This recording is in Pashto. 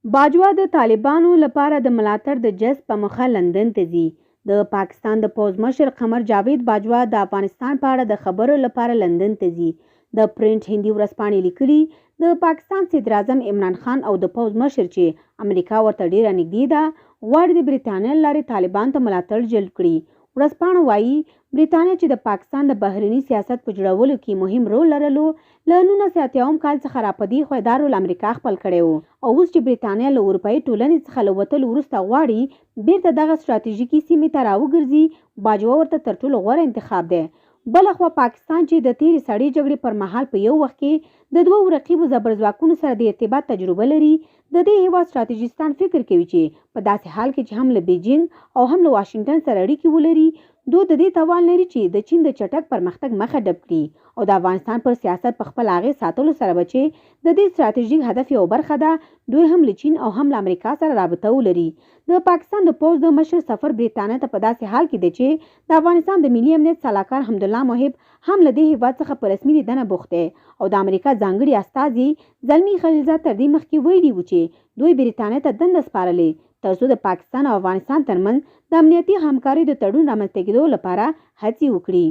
باجوه د طالبانو لپاره د ملاتړ د جذب په موخه لندن ته ځي. د پاکستان د پوځ مشر قمر جاوید باجوه د افغانستان په اړه د خبرو لپاره لندن ته ځي. د پرنټ هندي ورځپاڼې لیکلي د پاکستان صدراعظم عمران خان او د پوځ مشر چې امریکا ورته ډیره نږدې ده غواړي د برټانیې له لارې طالبان ته ملاتړ جلب کړي. ورځپاڼه وایي برټانیه چې د پاکستان د بهرني سیاست په جوړولو کې مهم رول لرلو له 1980 کال څخه راپدې خو دارال امریکا خپل کړی و او اوس چې برټانیه له اروپایي ټولنې څخه له وتلو وروسته غواړي بیرته دغه ستراتیژیکي سیمې ته راوګرځي باجوه ورته تر ټولو غوره انتخاب دی. بلخوا پاکستان چې د تیرې سړې جګړې پر مهال په یو وخت کې د دوو رقیبو زبرځواکونو سره د ارتباط تجربه لري د دې هیواد ستراتیژیستان فکر کوي چې په داسې حال کې چې هم له بیجینګ او هم له واشنگټن سره اړیکې ولري دوی د دې توان لري چې د چین د چټک پرمختګ مخه ډب کړي او د افغانستان پر سیاست په خپل اغېز ساتلو سره به چې د دې ستراتیژیک هدف یو برخه ده دوی هم له چین او هم له امریکا سره رابطه ولري. د پاکستان د پوځ د مشر سفر برټانیې ته په داسې حال کې دی چې د افغانستان د ملي امنیت سلاکار حمدالله محب هم له دې هیواد څخه په رسمي لیدنه بوخت دی او د امریکا ځانګړي استازي زلمي خلیلزاد تر دې مخکې ویلي و چې دوی برټانیې ته دنده سپارلې ترڅو د پاکستان او افغانستان ترمنځ د امنیتي همکارۍ د تړون رامنځته کېدو لپاره هڅې وکړي.